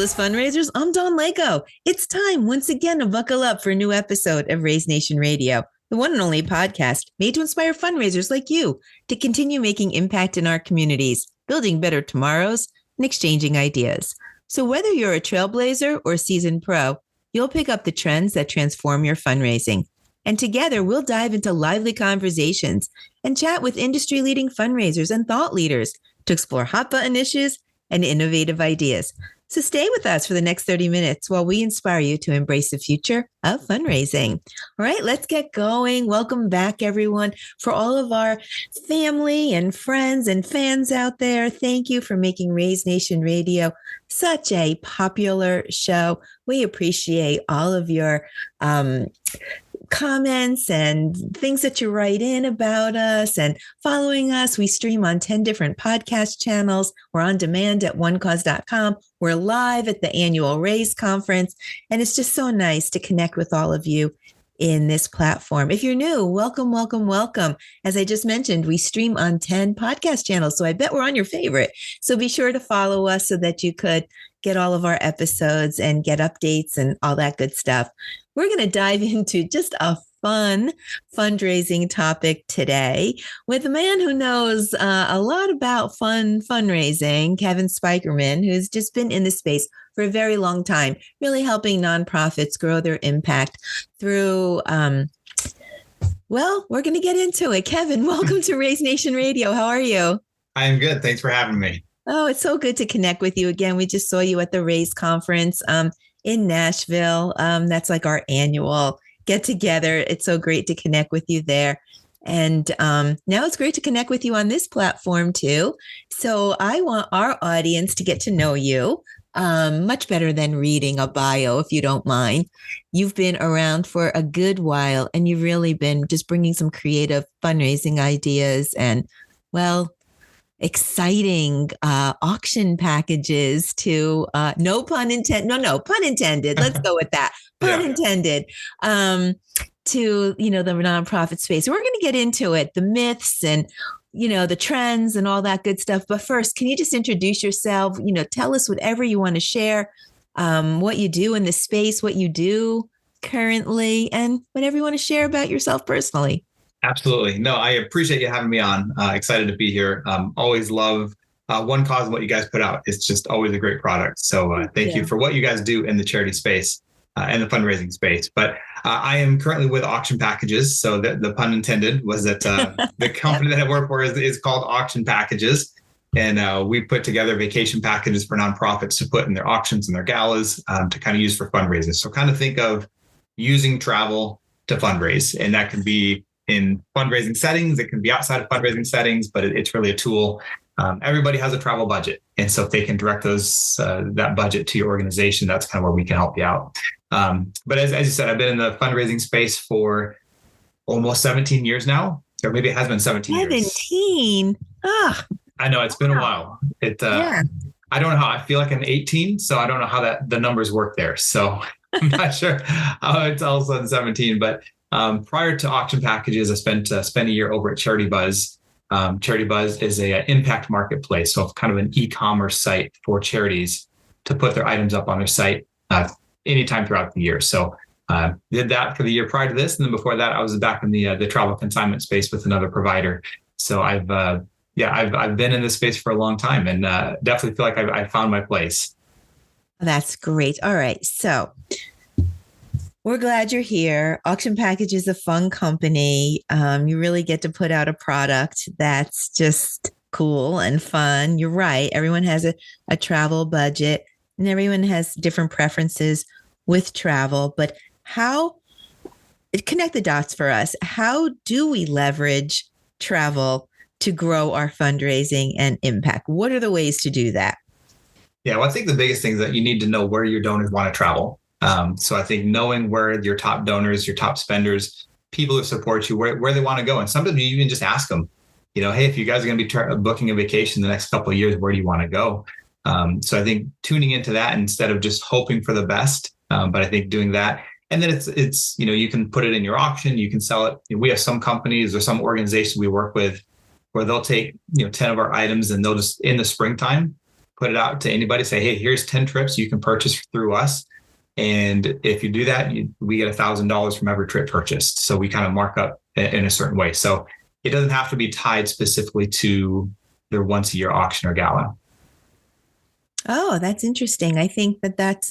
Fabulous fundraisers, I'm Dawn Lego. It's time once again to buckle up for a new episode of Raise Nation Radio, the one and only podcast made to inspire fundraisers like you to continue making impact in our communities, building better tomorrows, and exchanging ideas. So whether you're a trailblazer or a seasoned pro, you'll pick up the trends that transform your fundraising. And together, we'll dive into lively conversations and chat with industry-leading fundraisers and thought leaders to explore hot-button issues and innovative ideas. So stay with us for the next 30 minutes while we inspire you to embrace the future of fundraising. All right, let's get going. Welcome back, everyone. For all of our family and friends and fans out there, thank you for making Raise Nation Radio such a popular show. We appreciate all of your comments and things that you write in about us and following us. We stream on 10 different podcast channels. We're on demand at onecause.com. We're live at the annual Raise conference. And it's just so nice to connect with all of you in this platform. If you're new, welcome, welcome, welcome. As I just mentioned, we stream on 10 podcast channels. So I bet we're on your favorite. So be sure to follow us so that you could get all of our episodes and get updates and all that good stuff. We're going to dive into just a fun fundraising topic today with a man who knows a lot about fundraising, Kevin Spykerman, who's just been in the space for a very long time, really helping nonprofits grow their impact through, we're going to get into it. Kevin, welcome to Raise Nation Radio. How are you? I'm good. Thanks for having me. Oh, it's so good to connect with you again. We just saw you at the Raise conference in Nashville. That's like our annual get together. It's so great to connect with you there. And now it's great to connect with you on this platform too. So I want our audience to get to know you much better than reading a bio, if you don't mind. You've been around for a good while and you've really been just bringing some creative fundraising ideas and, exciting auction packages to no pun intended. No pun intended. Let's go with that. Pun intended. To, the nonprofit space. We're going to get into it, the myths and, the trends and all that good stuff. But first, can you just introduce yourself? Tell us whatever you want to share, what you do in the space, what you do currently, and whatever you want to share about yourself personally. Absolutely. No, I appreciate you having me on. Excited to be here. Always love One Cause and what you guys put out. It's just always a great product. So thank you for what you guys do in the charity space and the fundraising space. But I am currently with Auction Packages. So the pun intended was that the company that I work for is called Auction Packages. And we put together vacation packages for nonprofits to put in their auctions and their galas to kind of use for fundraisers. So kind of think of using travel to fundraise. And that can be in fundraising settings. It can be outside of fundraising settings, but it's really a tool. Everybody has a travel budget. And so if they can direct that budget to your organization, that's kind of where we can help you out. But as you said, I've been in the fundraising space for almost 17 years now, or maybe it has been 17 years. 17? I know it's been a while. I don't know how I feel like I'm 18, so I don't know how the numbers work there. So I'm not sure how it's all of a sudden 17, but prior to Auction Packages, I spent a year over at Charity Buzz. Charity Buzz is a impact marketplace, so kind of an e-commerce site for charities to put their items up on their site anytime throughout the year. So did that for the year prior to this, and then before that, I was back in the travel consignment space with another provider. So I've been in this space for a long time, and definitely feel like I found my place. That's great. All right, so we're glad you're here. Auction Package is a fun company. You really get to put out a product that's just cool and fun. You're right. Everyone has a travel budget and everyone has different preferences with travel. But connect the dots for us. How do we leverage travel to grow our fundraising and impact? What are the ways to do that? Yeah, well, I think the biggest thing is that you need to know where your donors want to travel. So I think knowing where your top donors, your top spenders, people who support you, where they want to go. And sometimes you even just ask them, hey, if you guys are going to be booking a vacation the next couple of years, where do you want to go? So I think tuning into that instead of just hoping for the best, but I think doing that. And then it's you can put it in your auction, you can sell it. We have some companies or some organizations we work with where they'll take 10 of our items and they'll just in the springtime, put it out to anybody, say, hey, here's 10 trips you can purchase through us. And if you do that, we get $1,000 from every trip purchased. So we kind of mark up in a certain way. So it doesn't have to be tied specifically to their once a year auction or gala. Oh, that's interesting. I think that's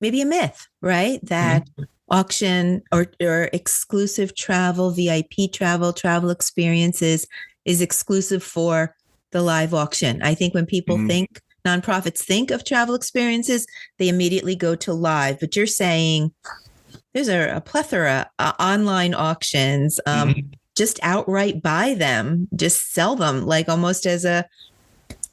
maybe a myth, right? That auction or exclusive travel, VIP travel experiences is exclusive for the live auction. I think when people think, nonprofits think of travel experiences, they immediately go to live. But you're saying there's a plethora of online auctions. Just outright buy them, just sell them, like almost as a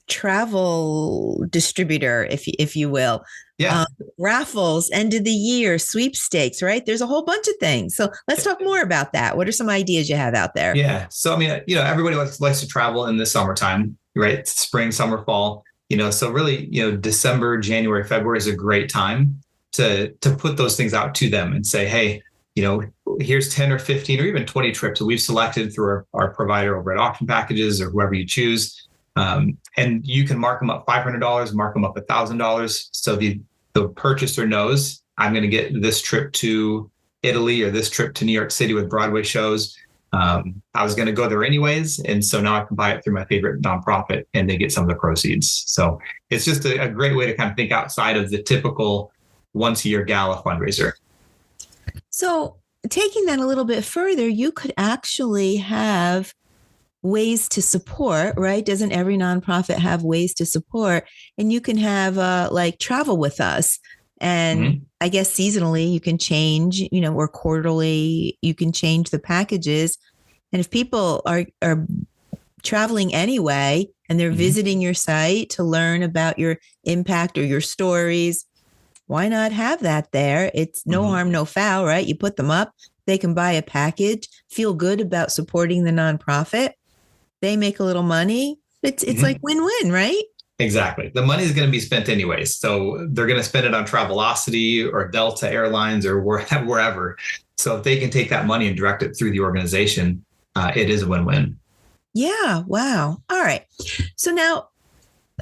travel distributor, if you will. Yeah. Raffles, end of the year, sweepstakes, right? There's a whole bunch of things. So let's talk more about that. What are some ideas you have out there? Yeah. So, I mean, everybody likes to travel in the summertime, right? Spring, summer, fall, so really, December, January, February is a great time to put those things out to them and say, hey, here's 10 or 15 or even 20 trips that we've selected through our provider over at Auction Packages or whoever you choose. And you can mark them up $500, mark them up $1,000. So the purchaser knows I'm going to get this trip to Italy or this trip to New York City with Broadway shows. I was going to go there anyways. And so now I can buy it through my favorite nonprofit and they get some of the proceeds. So it's just a great way to kind of think outside of the typical once a year gala fundraiser. So taking that a little bit further, you could actually have ways to support, right? Doesn't every nonprofit have ways to support? And you can have like travel with us. And I guess seasonally you can change, or quarterly, you can change the packages. And if people are traveling anyway, and they're visiting your site to learn about your impact or your stories, why not have that there? It's no harm, no foul, right? You put them up, they can buy a package, feel good about supporting the nonprofit. They make a little money. It's like win-win, right? Exactly. The money is going to be spent anyways. So they're going to spend it on Travelocity or Delta Airlines or wherever. So if they can take that money and direct it through the organization, it is a win-win. Yeah. Wow. All right. So now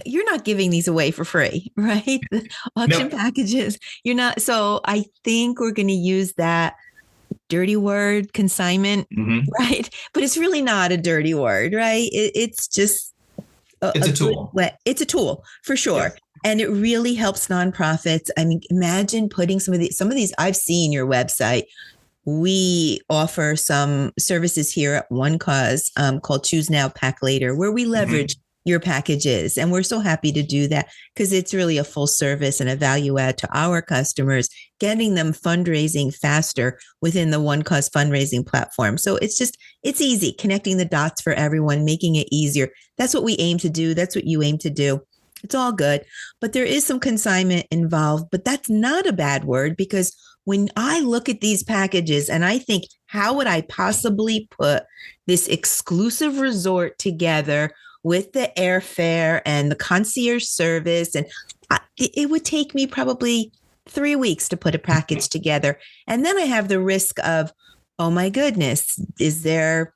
you're not giving these away for free, right? The auction packages. You're not. So I think we're going to use that dirty word, consignment, right? But it's really not a dirty word, right? It's just it's a tool. It's a tool for sure. Yes. And it really helps nonprofits. I mean, imagine putting some of these, I've seen your website. We offer some services here at One Cause called Choose Now, Pack Later, where we leverage your packages. And we're so happy to do that because it's really a full service and a value add to our customers, getting them fundraising faster within the One Cause fundraising platform. So it's easy, connecting the dots for everyone, making it easier. That's what we aim to do. That's what you aim to do. It's all good. But there is some consignment involved, but that's not a bad word because when I look at these packages and I think, how would I possibly put this exclusive resort together with the airfare and the concierge service? And it would take me probably 3 weeks to put a package together. And then I have the risk of, oh my goodness, is there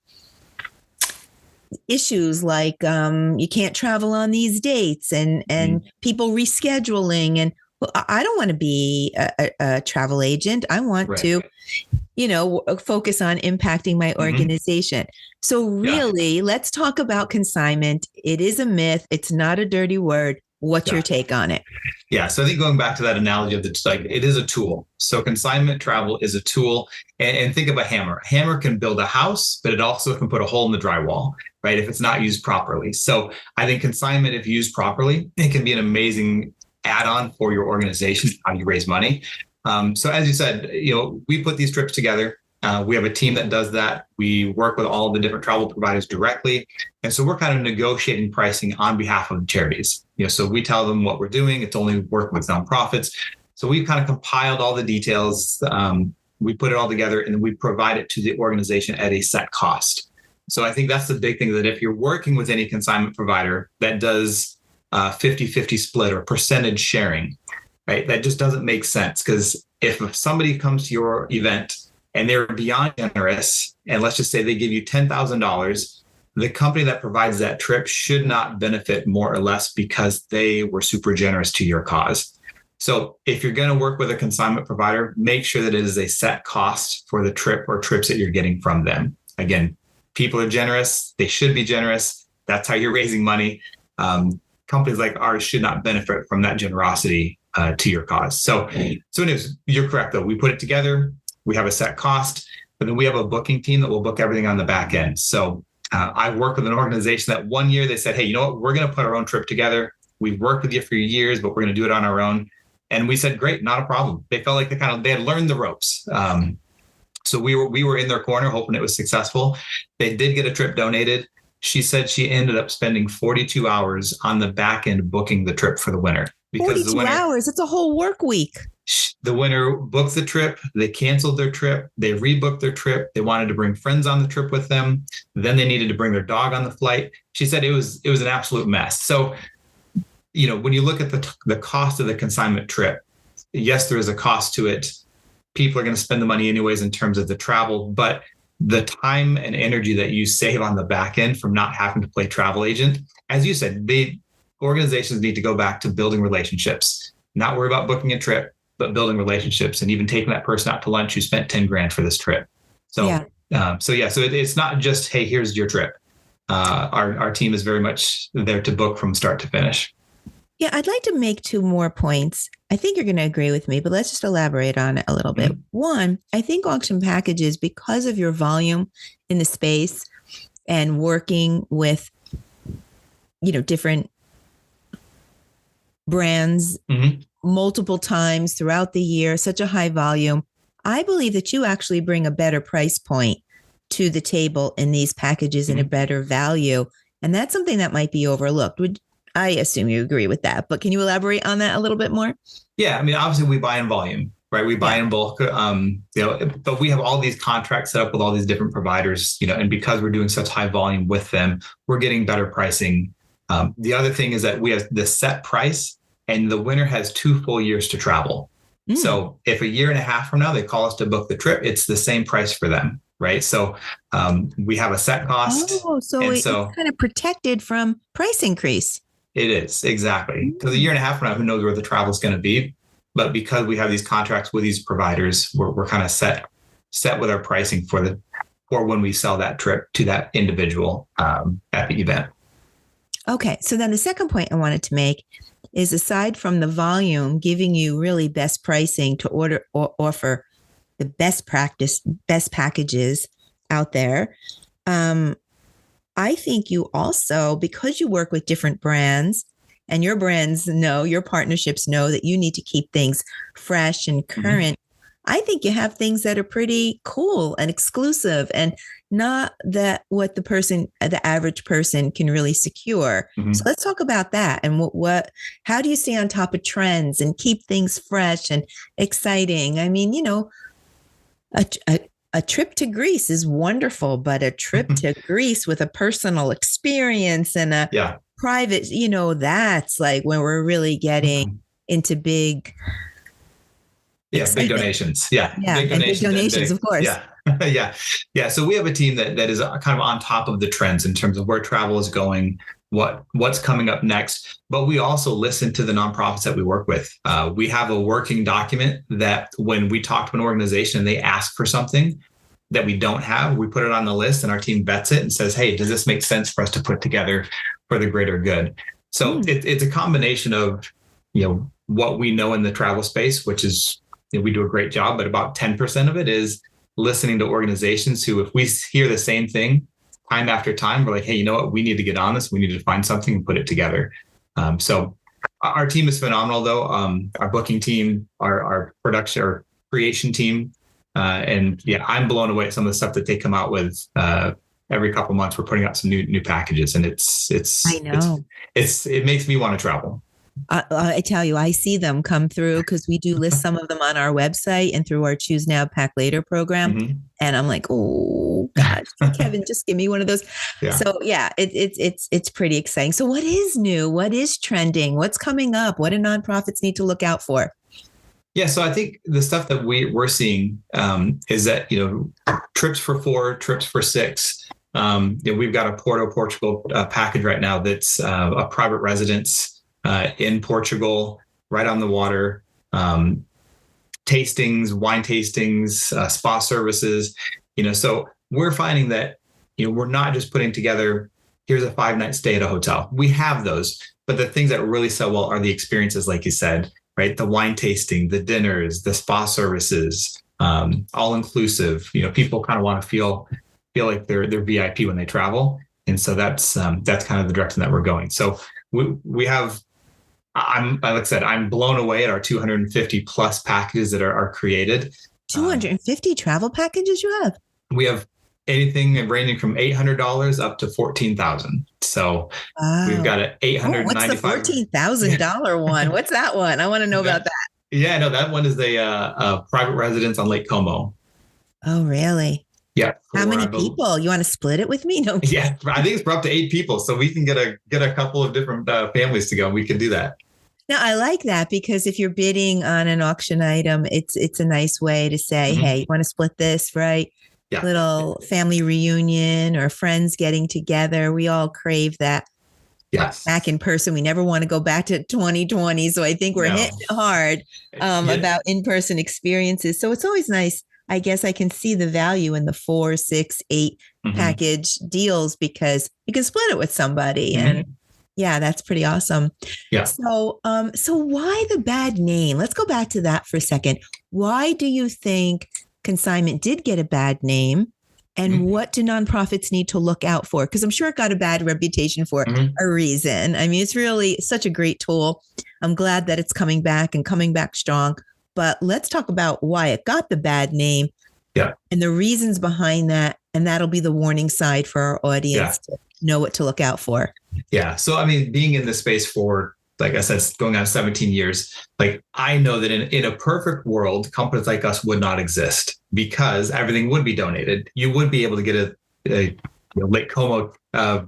issues like you can't travel on these dates and people rescheduling? And well, I don't want to be a travel agent. I want to, focus on impacting my organization. So really, let's talk about consignment. It is a myth. It's not a dirty word. What's your take on it? Yeah. So I think going back to that analogy of it is a tool. So consignment travel is a tool. And think of a hammer. A hammer can build a house, but it also can put a hole in the drywall, right? If it's not used properly. So I think consignment, if used properly, it can be an amazing add-on for your organization, how you raise money. So as you said, we put these trips together. We have a team that does that. We work with all the different travel providers directly. And so we're kind of negotiating pricing on behalf of the charities. So we tell them what we're doing. It's only working with nonprofits. So we've kind of compiled all the details. We put it all together and we provide it to the organization at a set cost. So I think that's the big thing, that if you're working with any consignment provider that does 50-50 split or percentage sharing, right? That just doesn't make sense, because if somebody comes to your event and they're beyond generous, and let's just say they give you $10,000, the company that provides that trip should not benefit more or less because they were super generous to your cause. So if you're going to work with a consignment provider, make sure that it is a set cost for the trip or trips that you're getting from them. Again, people are generous. They should be generous. That's how you're raising money. Companies like ours should not benefit from that generosity to your cause. So anyways, you're correct, though. We put it together. We have a set cost, but then we have a booking team that will book everything on the back end. So I work with an organization that one year they said, hey, you know what? We're going to put our own trip together. We've worked with you for years, but we're going to do it on our own. And we said, great, not a problem. They felt like they had learned the ropes. So we were in their corner, hoping it was successful. They did get a trip donated. She said she ended up spending 42 hours on the back end booking the trip for the winner. Because 42 hours, it's a whole work week. The winner booked the trip. They canceled their trip. They rebooked their trip. They wanted to bring friends on the trip with them. Then they needed to bring their dog on the flight. She said it was an absolute mess. So, when you look at the cost of the consignment trip, yes, there is a cost to it. People are going to spend the money anyways in terms of the travel, but the time and energy that you save on the back end from not having to play travel agent, as you said, organizations need to go back to building relationships, not worry about booking a trip, but building relationships and even taking that person out to lunch who spent 10 grand for this trip. So it's not just, hey, here's your trip. Our team is very much there to book from start to finish. Yeah, I'd like to make 2 more points. I think you're going to agree with me, but let's just elaborate on it a little bit. One, I think auction packages, because of your volume in the space and working with, different brands multiple times throughout the year, such a high volume, I believe that you actually bring a better price point to the table in these packages and a better value. And that's something that might be overlooked. I assume you agree with that, but can you elaborate on that a little bit more? Yeah. I mean, obviously we buy in volume, right? We buy in bulk, but we have all these contracts set up with all these different providers, and because we're doing such high volume with them, we're getting better pricing. The other thing is that we have the set price and the winner has 2 full years to travel. So if a year and a half from now, they call us to book the trip, it's the same price for them. Right. So we have a set cost. Oh, so it's kind of protected from price increase. It is, exactly. Because a year and a half from now, who knows where the travel is going to be. But because we have these contracts with these providers, we're kind of set with our pricing for when we sell that trip to that individual at the event. Okay. So then the second point I wanted to make is, aside from the volume giving you really best pricing to order or offer the best packages out there, I think you also, because you work with different brands and your partnerships know that you need to keep things fresh and current. I think you have things that are pretty cool and exclusive and not that what the average person can really secure. So let's talk about that. And how do you stay on top of trends and keep things fresh and exciting? I mean, a trip to Greece is wonderful, but a trip to Greece with a personal experience and a private, that's like when we're really getting into big. Big donations. Big donations, of course. Yeah. So we have a team that is kind of on top of the trends in terms of where travel is going, what's coming up next. But we also listen to the nonprofits that we work with. We have a working document that when we talk to an organization, they ask for something that we don't have, we put it on the list and our team vets it and says, hey, does this make sense for us to put together for the greater good? So it's a combination of, what we know in the travel space, which is, we do a great job, but about 10% of it is listening to organizations who, if we hear the same thing time after time, we're like, hey, you know what? We need to get on this. We need to find something and put it together. So our team is phenomenal, though. Our booking team, our production, our creation team, I'm blown away at some of the stuff that they come out with. Every couple of months, we're putting out some new packages, and it makes me want to travel. I tell you, I see them come through because we do list some of them on our website and through our Choose Now, Pack Later program. And I'm like, oh gosh, Kevin, just give me one of those. So it's pretty exciting. So what is new? What is trending? What's coming up? What do nonprofits need to look out for? Yeah, so I think the stuff that we're seeing is that, trips for 4, trips for 6. We've got a Porto, Portugal package right now that's a private residence in Portugal, right on the water. Tastings, wine tastings, spa services. So we're finding that we're not just putting together, here's a 5-night stay at a hotel. We have those, but the things that really sell well are the experiences, like you said, right? The wine tasting, the dinners, the spa services, all inclusive. People kind of want to feel like they're VIP when they travel, and so that's kind of the direction that we're going. So we have. Like I said, I'm blown away at our 250 plus packages that are created. 250 travel packages you have? We have anything ranging from $800 up to $14,000. So we've got an $895. What's the $14,000 one? What's that one? I want to know about that. Yeah, no, that one is a private residence on Lake Como. Oh, really? Yeah. How many people? You want to split it with me? No. Yeah, I think it's for up to 8 people, so we can get a couple of different families to go. We can do that. Now, I like that because if you're bidding on an auction item, it's a nice way to say, hey, you want to split this, right? Yeah. Little family reunion or friends getting together. We all crave that. Yes. Back in person. We never want to go back to 2020. So I think we're hitting hard about in-person experiences. So it's always nice. I guess I can see the value in the 4, 6, 8 package deals because you can split it with somebody. And yeah, that's pretty awesome. Yeah. So why the bad name? Let's go back to that for a second. Why do you think consignment did get a bad name? And what do nonprofits need to look out for? Because I'm sure it got a bad reputation for a reason. I mean, it's really such a great tool. I'm glad that it's coming back and coming back strong. But let's talk about why it got the bad name and the reasons behind that. And that'll be the warning side for our audience to know what to look out for. Yeah. So, I mean, being in this space for, like I said, going on 17 years, like I know that in a perfect world, companies like us would not exist because everything would be donated. You would be able to get a Lake Como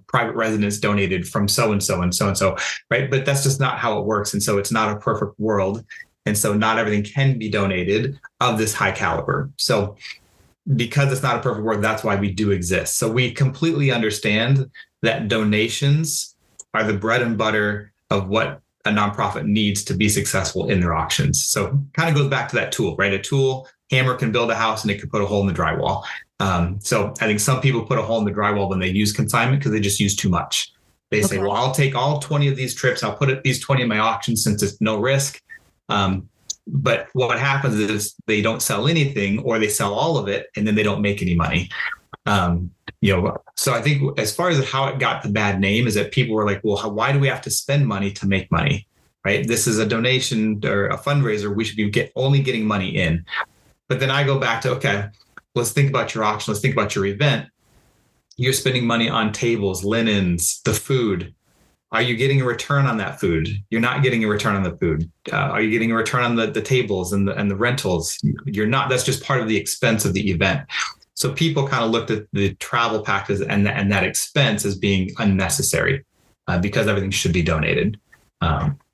private residence donated from so-and-so and so-and-so, right? But that's just not how it works. And so it's not a perfect world. And so not everything can be donated of this high caliber. So because it's not a perfect world, that's why we do exist. So we completely understand that donations are the bread and butter of what a nonprofit needs to be successful in their auctions. So kind of goes back to that tool, right? A tool, hammer can build a house and it can put a hole in the drywall. So I think some people put a hole in the drywall when they use consignment because they just use too much. They say, well, I'll take all 20 of these trips. I'll put these 20 in my auction since it's no risk. But what happens is they don't sell anything or they sell all of it and then they don't make any money. So I think as far as how it got the bad name is that people were like, well, why do we have to spend money to make money? Right? This is a donation or a fundraiser. We should be only getting money in. But then I go back to, okay, let's think about your auction. Let's think about your event. You're spending money on tables, linens, the food. Are you getting a return on that food? You're not getting a return on the food. Are you getting a return on the tables and the rentals? You're not. That's just part of the expense of the event. So people kind of looked at the travel packages and that expense as being unnecessary because everything should be donated.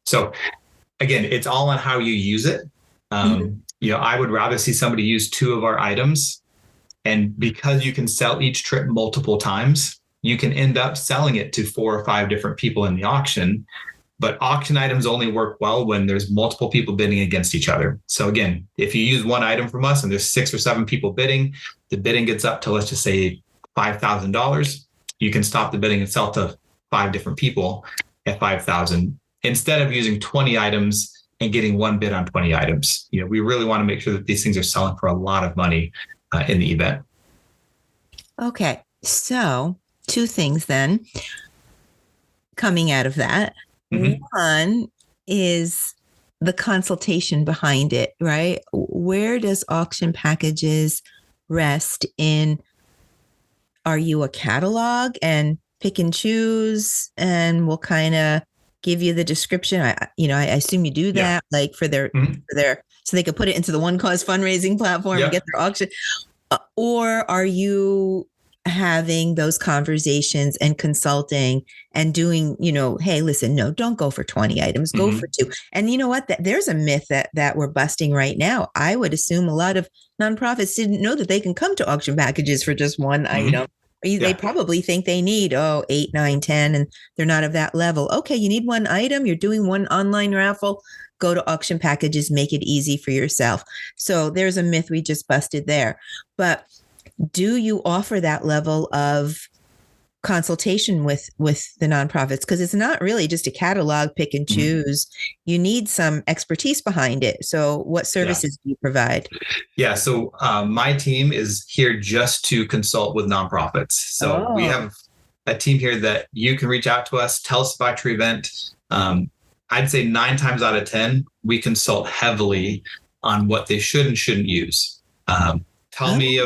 So again, it's all on how you use it. I would rather see somebody use 2 of our items, and because you can sell each trip multiple times, you can end up selling it to 4 or 5 different people in the auction. But auction items only work well when there's multiple people bidding against each other. So again, if you use one item from us and there's 6 or 7 people bidding, the bidding gets up to, let's just say $5,000. You can stop the bidding and sell to 5 different people at $5,000 instead of using 20 items and getting one bid on 20 items. We really want to make sure that these things are selling for a lot of money in the event. Okay. So 2 things then coming out of that. One is the consultation behind it, right? Where does auction packages rest in? Are you a catalog and pick and choose and we'll kind of give you the description? I assume you do that like for their, so they could put it into the One Cause fundraising platform and get their auction. Or are you having those conversations and consulting and doing, hey, listen, no, don't go for 20 items, go for 2. And you know what? There's a myth that we're busting right now. I would assume a lot of nonprofits didn't know that they can come to auction packages for just one item. They probably think they need, 8, 9, 10, and they're not of that level. Okay, you need one item. You're doing one online raffle. Go to auction packages, make it easy for yourself. So there's a myth we just busted there. But do you offer that level of consultation with the nonprofits? Because it's not really just a catalog, pick and choose. You need some expertise behind it. So what services do you provide? Yeah. So my team is here just to consult with nonprofits. So we have a team here that you can reach out to us, tell us about your event. I'd say 9 times out of 10, we consult heavily on what they should and shouldn't use. Tell me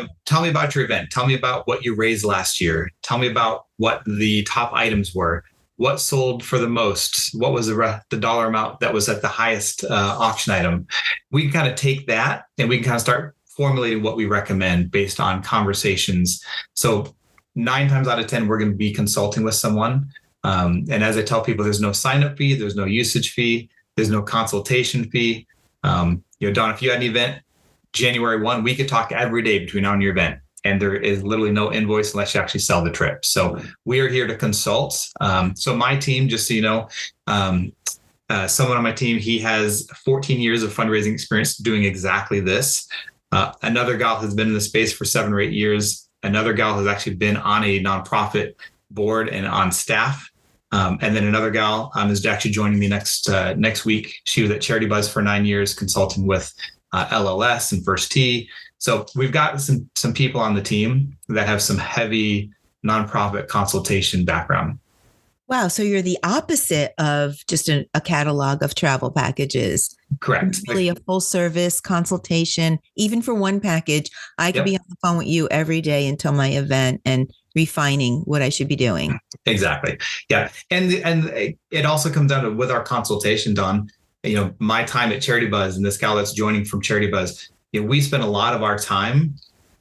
about your event. Tell me about what you raised last year. Tell me about what the top items were. What sold for the most? What was the dollar amount that was at the highest auction item? We can kind of take that and we can kind of start formulating what we recommend based on conversations. So 9 times out of 10, we're going to be consulting with someone. And as I tell people, there's no sign-up fee, there's no usage fee, there's no consultation fee. Don, if you had an event January 1, we could talk every day between now and your event. And there is literally no invoice unless you actually sell the trip. So we are here to consult. So my team, just so you know, someone on my team, he has 14 years of fundraising experience doing exactly this. Another gal has been in the space for 7 or 8 years. Another gal has actually been on a nonprofit board and on staff. And then another gal is actually joining me next week. She was at Charity Buzz for 9 years, consulting with LLS and First Tee. So we've got some people on the team that have some heavy nonprofit consultation background. Wow. So you're the opposite of just a catalog of travel packages. Correct. It's really a full service consultation. Even for one package, I could be on the phone with you every day until my event and refining what I should be doing. Exactly. Yeah. And it also comes down to with our consultation, Don, my time at Charity Buzz and this gal that's joining from Charity Buzz, we spend a lot of our time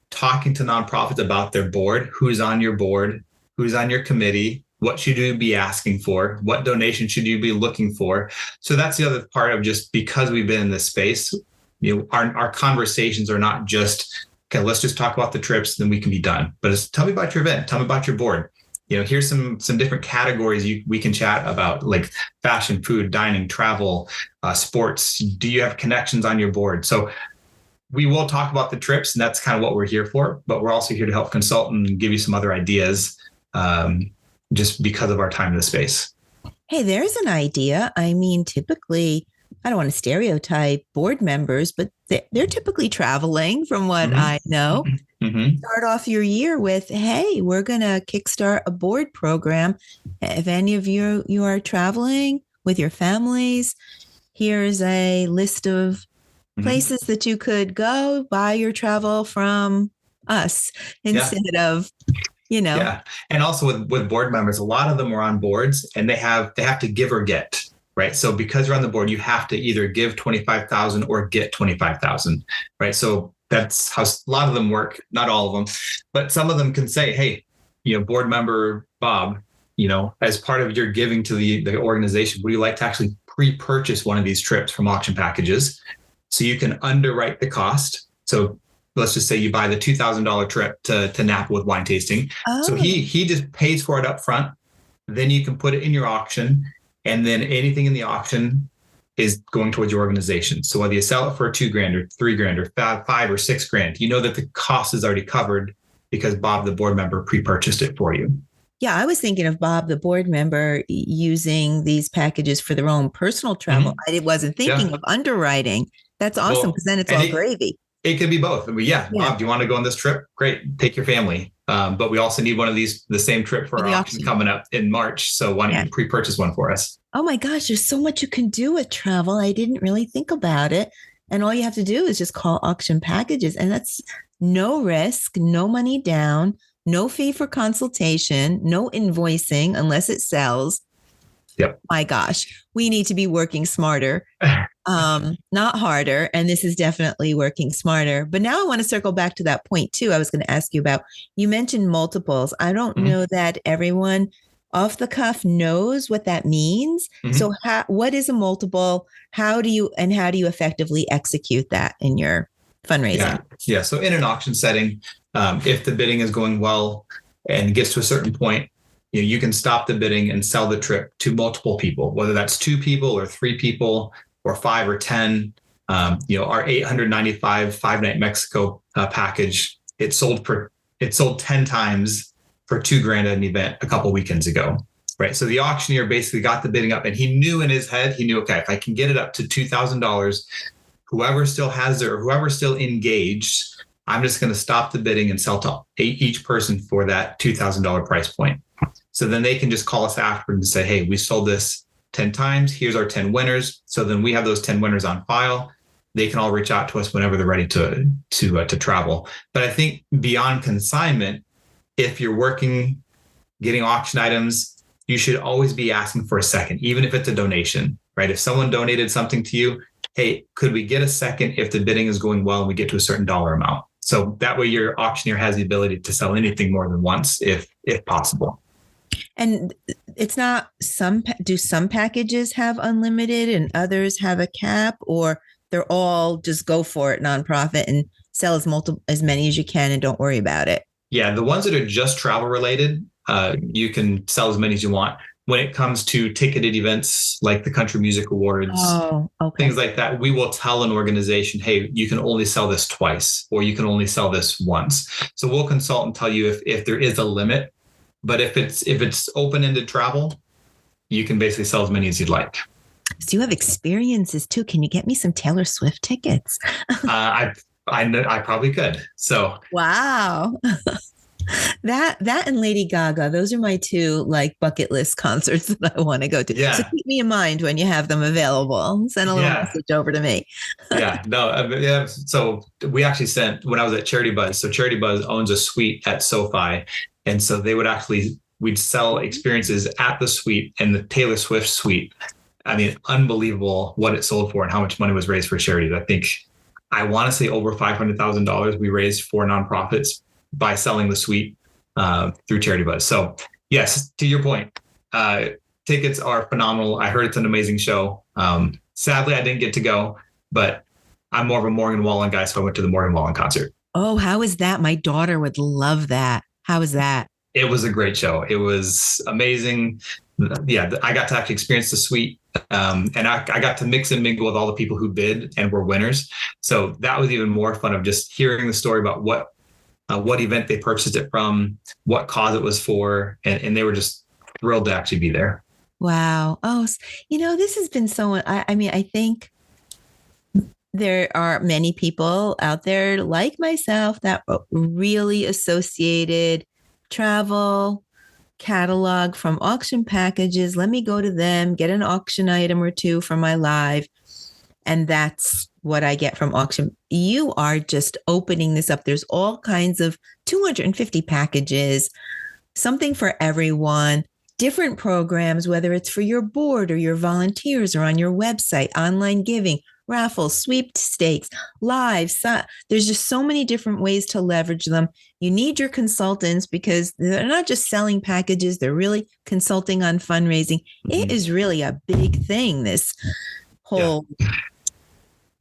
talking to nonprofits about their board, who's on your board, who's on your committee, what should you be asking for, what donation should you be looking for. So that's the other part of just because we've been in this space, our conversations are not just, okay, let's just talk about the trips, then we can be done. But it's tell me about your event, tell me about your board. Here's some different categories we can chat about, like fashion, food, dining, travel, sports. Do you have connections on your board? So we will talk about the trips, and that's kind of what we're here for. But we're also here to help consult and give you some other ideas, just because of our time in the space. Hey, there's an idea. I mean, typically, I don't want to stereotype board members, but they're typically traveling from what I know. Start off your year with, hey, we're going to kickstart a board program. If any of you are traveling with your families, here's a list of places that you could go buy your travel from us instead of, Yeah. And also with board members, a lot of them are on boards and they have to give or get. Right. So because you're on the board, you have to either give 25,000 or get 25,000. Right. So that's how a lot of them work. Not all of them, but some of them can say, hey, board member Bob, as part of your giving to the organization, would you like to actually pre-purchase one of these trips from auction packages so you can underwrite the cost? So let's just say you buy the $2,000 trip to Napa with wine tasting. So he just pays for it up front. Then you can put it in your auction. And then anything in the auction is going towards your organization. So whether you sell it for $2,000 or $3,000 or $5,000 or $6,000, that the cost is already covered because Bob, the board member, pre-purchased it for you. Yeah, I was thinking of Bob, the board member, using these packages for their own personal travel. I wasn't thinking of underwriting. That's awesome because then it's all gravy. It could be both. Bob, do you want to go on this trip? Great. Take your family. But we also need one of these, the same trip for our auction coming up in March. So why don't you pre-purchase one for us? Oh my gosh, there's so much you can do with travel. I didn't really think about it. And all you have to do is just call auction packages. And that's no risk, no money down, no fee for consultation, no invoicing unless it sells. Yep. My gosh, we need to be working smarter, not harder. And this is definitely working smarter. But now I want to circle back to that point too. I was going to ask you about, you mentioned multiples. I don't know that everyone off the cuff knows what that means. So what is a multiple? How do you effectively execute that in your fundraising? Yeah. So in an auction setting, if the bidding is going well, and it gets to a certain point, you can stop the bidding and sell the trip to multiple people, whether that's 2 people or 3 people or 5 or 10. Our 895 5-night Mexico package, it sold 10 times for $2,000 at an event a couple weekends ago. Right. So the auctioneer basically got the bidding up, and he knew in his head, okay, if I can get it up to $2,000, whoever still has it or whoever's still engaged, I'm just going to stop the bidding and sell to each person for that $2,000 price point. So then they can just call us after and say, hey, we sold this 10 times. Here's our 10 winners. So then we have those 10 winners on file. They can all reach out to us whenever they're ready to travel. But I think beyond consignment, if you're working, getting auction items, you should always be asking for a second, even if it's a donation, right? If someone donated something to you, hey, could we get a second if the bidding is going well and we get to a certain dollar amount? So that way your auctioneer has the ability to sell anything more than once if possible. And it's not do some packages have unlimited and others have a cap, or they're all just go for it nonprofit and sell as many as you can and don't worry about it? Yeah, the ones that are just travel related, you can sell as many as you want. When it comes to ticketed events like the Country Music Awards, things like that, we will tell an organization, hey, you can only sell this twice, or you can only sell this once. So we'll consult and tell you if there is a limit. But if it's open-ended travel, you can basically sell as many as you'd like. So you have experiences too. Can you get me some Taylor Swift tickets? I probably could. So wow. That and Lady Gaga, those are my 2 bucket list concerts that I want to go to. Yeah. So keep me in mind when you have them available. Send a little message over to me. Yeah. So we actually sent, when I was at Charity Buzz. So Charity Buzz owns a suite at SoFi. And so we'd sell experiences at the suite, and the Taylor Swift suite. I mean, unbelievable what it sold for and how much money was raised for charities. I want to say over $500,000 we raised for nonprofits by selling the suite through Charity Buzz. So yes, to your point, tickets are phenomenal. I heard it's an amazing show. Sadly, I didn't get to go, but I'm more of a Morgan Wallen guy, so I went to the Morgan Wallen concert. Oh, how is that? My daughter would love that. How is that? It was a great show. It was amazing. Yeah, I got to actually experience the suite, and I got to mix and mingle with all the people who bid and were winners. So that was even more fun, of just hearing the story about what event they purchased it from, what cause it was for, and they were just thrilled to actually be there. Wow. Oh, this has been so, I think there are many people out there like myself that really associated travel catalog from auction packages. Let me go to them, get an auction item or 2 for my live. And that's what I get from auction. You are just opening this up. There's all kinds of 250 packages, something for everyone, different programs, whether it's for your board or your volunteers or on your website, online giving, raffles, sweepstakes, lives. There's just so many different ways to leverage them. You need your consultants because they're not just selling packages. They're really consulting on fundraising. Mm-hmm. It is really a big thing, this whole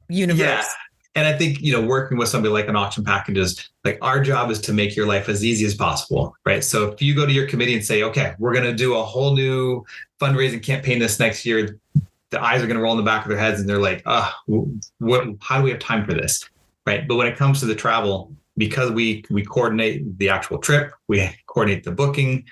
universe. Yeah. And I think, working with somebody like an auction packages, our job is to make your life as easy as possible, right? So if you go to your committee and say, okay, we're going to do a whole new fundraising campaign this next year, the eyes are going to roll in the back of their heads and they're like, how do we have time for this? Right. But when it comes to the travel, because we coordinate the actual trip, we coordinate the booking,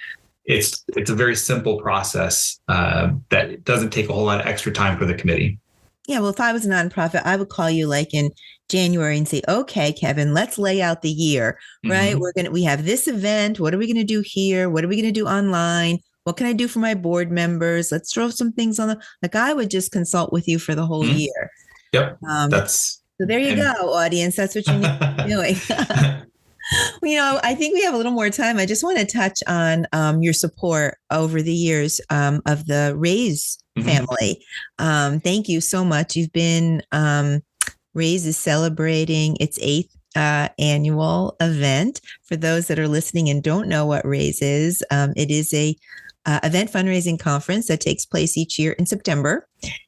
it's a very simple process that doesn't take a whole lot of extra time for the committee. Yeah. Well, if I was a nonprofit, I would call you in January and say, okay, Kevin, let's lay out the year, right? Mm-hmm. We have this event. What are we going to do here? What are we going to do online? What can I do for my board members? Let's throw some things on I would just consult with you for the whole year. Yep. So there you go, audience. That's what you need to be doing. I think we have a little more time. I just want to touch on your support over the years of the Raise family. Thank you so much. You've been, Raise is celebrating its 8th annual event. For those that are listening and don't know what Raise is, it is a event fundraising conference that takes place each year in September.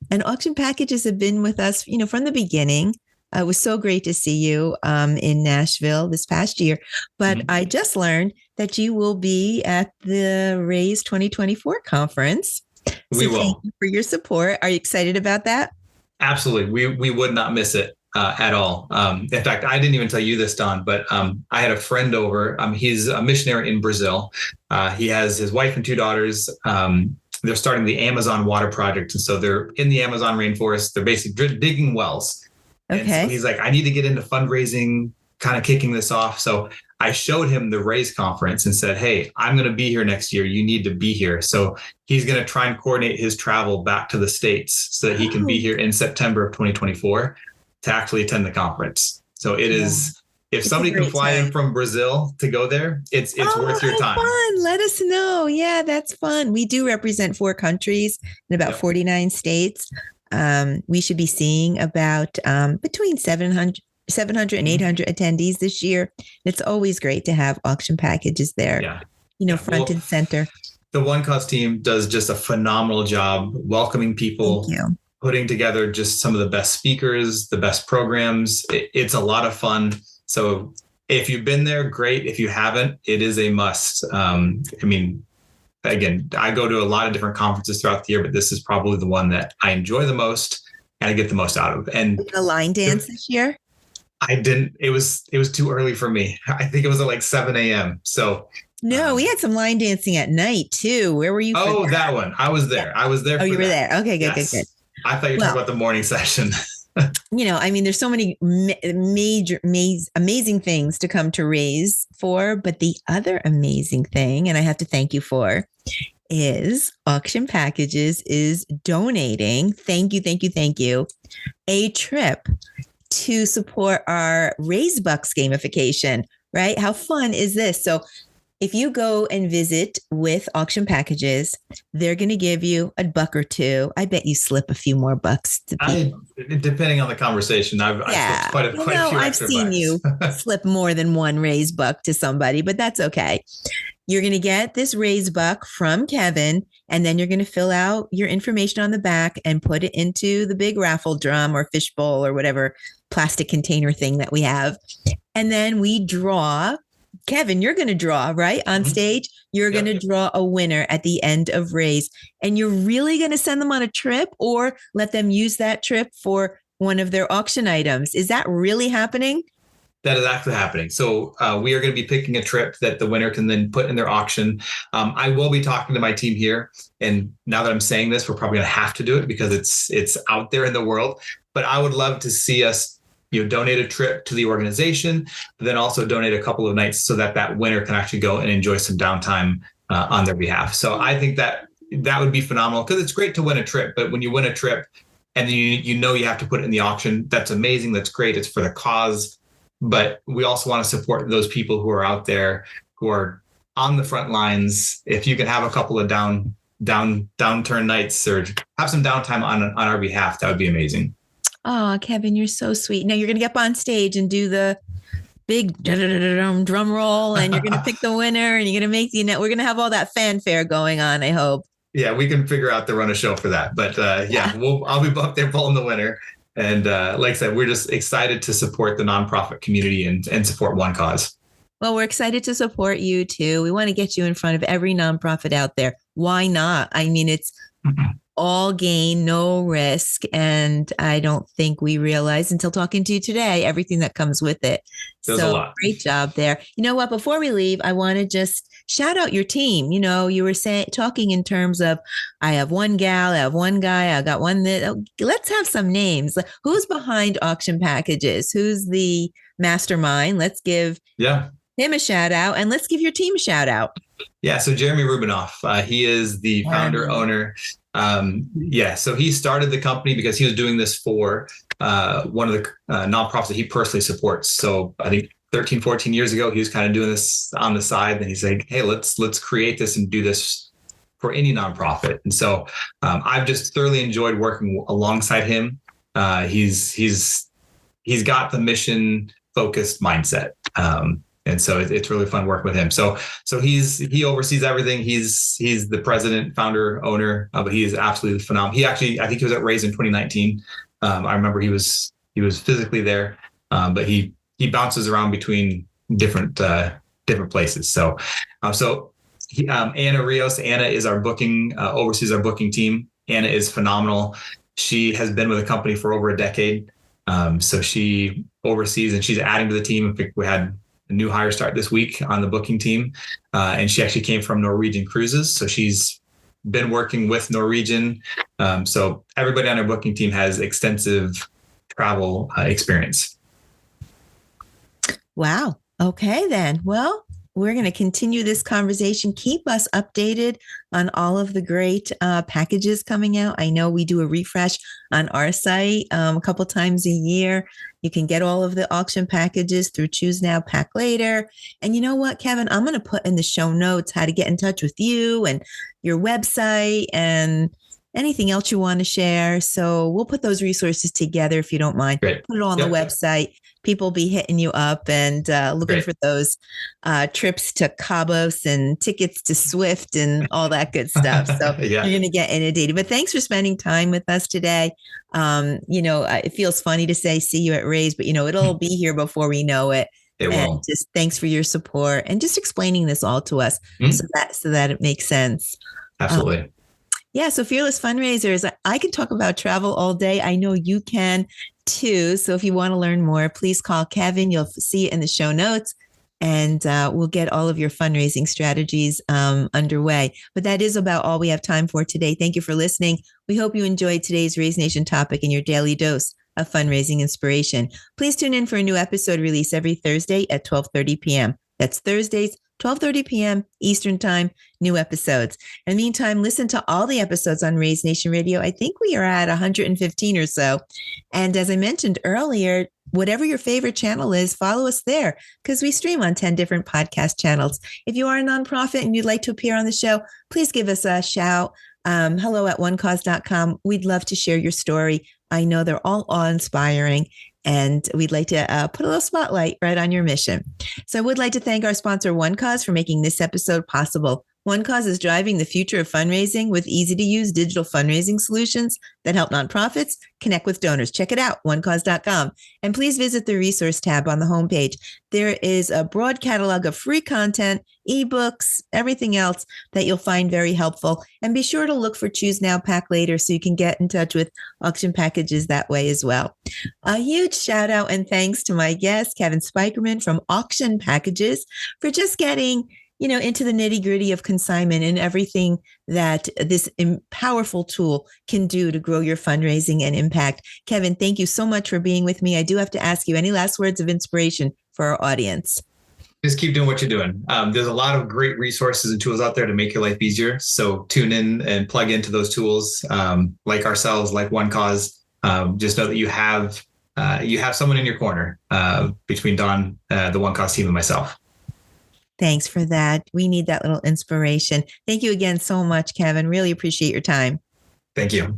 And auction packages have been with us, from the beginning. It was so great to see you in Nashville this past year. But I just learned that you will be at the Raise 2024 conference. We will. Thank you for your support. Are you excited about that? Absolutely. We would not miss it at all. In fact, I didn't even tell you this, Don, but I had a friend over. He's a missionary in Brazil. He has his wife and two daughters. They're starting the Amazon Water Project. And so they're in the Amazon rainforest. They're basically digging wells. Okay. And so he's like, I need to get into fundraising, kind of kicking this off. So I showed him the Raise conference and said, hey, I'm going to be here next year. You need to be here. So he's going to try and coordinate his travel back to the States so that he can be here in September of 2024 to actually attend the conference. So it is, if somebody can fly in from Brazil to go there, it's worth your time. Fun. Let us know. Yeah, that's fun. We do represent 4 countries in about 49 states. We should be seeing about between 700 and 800 attendees this year. It's always great to have auction packages there, front and center. The One Cause team does just a phenomenal job welcoming people, putting together just some of the best speakers, the best programs. It's a lot of fun. So if you've been there, great. If you haven't, it is a must. Again, I go to a lot of different conferences throughout the year, but this is probably the one that I enjoy the most and I get the most out of. And the line dance this year? I didn't. It was too early for me. I think it was at like 7 a.m. So no, we had some line dancing at night too. Where were you? Oh, that one. I was there. I was there. Oh, you were there. Okay, good, yes. good. I thought you were talking about the morning session. There's so many amazing things to come to Raise for, but the other amazing thing, and I have to thank you for, is Auction Packages is donating. Thank you. A trip to support our Raise Bucks gamification, right? How fun is this? So if you go and visit with Auction Packages, they're going to give you $1 or $2. I bet you slip a few more bucks to people. Depending on the conversation, I've slipped quite a few I've extra seen bucks. You slip more than one Raise Buck to somebody, but that's okay. You're going to get this Raise Buck from Kevin, and then you're going to fill out your information on the back and put it into the big raffle drum or fishbowl or whatever plastic container thing that we have. And then we draw. Kevin, you're going to draw, right? On stage, you're going to draw a winner at the end of Raise. And you're really going to send them on a trip or let them use that trip for one of their auction items. Is that really happening? That is actually happening. So we are going to be picking a trip that the winner can then put in their auction. I will be talking to my team here. And now that I'm saying this, we're probably going to have to do it because it's out there in the world. But I would love to see us donate a trip to the organization, but then also donate a couple of nights so that winner can actually go and enjoy some downtime on their behalf. So I think that would be phenomenal because it's great to win a trip, but when you win a trip and then you have to put it in the auction, that's amazing. That's great. It's for the cause. But we also want to support those people who are out there who are on the front lines. If you can have a couple of downturn nights or have some downtime on our behalf, that would be amazing. Oh, Kevin, you're so sweet. Now you're going to get up on stage and do the big drum roll and you're going to pick the winner and you're going to make we're going to have all that fanfare going on, I hope. Yeah, we can figure out to run a show for that. But I'll be up there pulling the winner. And like I said, we're just excited to support the nonprofit community and support One Cause. Well, we're excited to support you too. We want to get you in front of every nonprofit out there. Why not? I mean, it's all gain, no risk. And I don't think we realized until talking to you today, everything that comes with it. There's a lot. Great job there. You know what? Before we leave, I want to just shout out your team. You were talking in terms of, I have one gal, I have one guy, I got one. Let's have some names. Who's behind Auction Packages? Who's the mastermind? Let's give him a shout out and let's give your team a shout out. Yeah. So Jeremy Rubinoff, he is the founder, owner. So he started the company because he was doing this for one of the nonprofits that he personally supports. So I think 13, 14 years ago, he was kind of doing this on the side. And he's like, hey, let's create this and do this for any nonprofit. And so I've just thoroughly enjoyed working alongside him. He's got the mission focused mindset. And so it's really fun working with him. So he oversees everything. He's the president, founder, owner, but he is absolutely phenomenal. I think he was at Raise in 2019. I remember he was was physically there, but he bounces around between different places. So Anna Rios. Anna is our booking, oversees our booking team. Anna is phenomenal. She has been with the company for over a decade. So she oversees, and she's adding to the team. I think we had a new hire start this week on the booking team. And she actually came from Norwegian Cruises. So she's been working with Norwegian. So everybody on our booking team has extensive travel experience. Wow. Okay, then. Well, we're going to continue this conversation. Keep us updated on all of the great packages coming out. I know we do a refresh on our site a couple times a year. You can get all of the auction packages through Choose Now, Pack Later. And you know what, Kevin? I'm going to put in the show notes how to get in touch with you and your website and anything else you want to share. So we'll put those resources together if you don't mind. Great. Put it all on the website. People will be hitting you up and looking for those trips to Cabos and tickets to Swift and all that good stuff. So you're going to get inundated. But thanks for spending time with us today. It feels funny to say see you at Raise, but it'll be here before we know it. It will. Just thanks for your support and just explaining this all to us so that it makes sense. Absolutely. So Fearless Fundraisers, I can talk about travel all day. I know you can too. So if you want to learn more, please call Kevin. You'll see it in the show notes, and we'll get all of your fundraising strategies underway. But that is about all we have time for today. Thank you for listening. We hope you enjoyed today's Raise Nation topic and your daily dose of fundraising inspiration. Please tune in for a new episode release every Thursday at 12:30 p.m. That's Thursdays, 12:30 p.m. Eastern Time, new episodes. In the meantime, listen to all the episodes on Raise Nation Radio. I think we are at 115 or so. And as I mentioned earlier, whatever your favorite channel is, follow us there because we stream on 10 different podcast channels. If you are a nonprofit and you'd like to appear on the show, please give us a shout. hello@onecause.com. We'd love to share your story. I know they're all awe-inspiring, and we'd like to put a little spotlight right on your mission. So I would like to thank our sponsor, One Cause, for making this episode possible. One Cause is driving the future of fundraising with easy-to-use digital fundraising solutions that help nonprofits connect with donors. Check it out, onecause.com. And please visit the resource tab on the homepage. There is a broad catalog of free content, ebooks, everything else that you'll find very helpful. And be sure to look for Choose Now, Pack Later so you can get in touch with auction packages that way as well. A huge shout out and thanks to my guest, Kevin Spykerman from Auction Packages, for just getting into the nitty gritty of consignment and everything that this powerful tool can do to grow your fundraising and impact. Kevin, thank you so much for being with me. I do have to ask you any last words of inspiration for our audience. Just keep doing what you're doing. There's a lot of great resources and tools out there to make your life easier. So tune in and plug into those tools, like ourselves, like One Cause. Just know that you have someone in your corner between Dawn, the One Cause team, and myself. Thanks for that. We need that little inspiration. Thank you again so much, Kevin. Really appreciate your time. Thank you.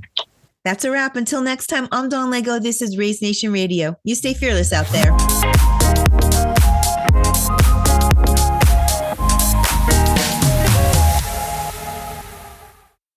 That's a wrap. Until next time, I'm Dawn Lego. This is Raise Nation Radio. You stay fearless out there.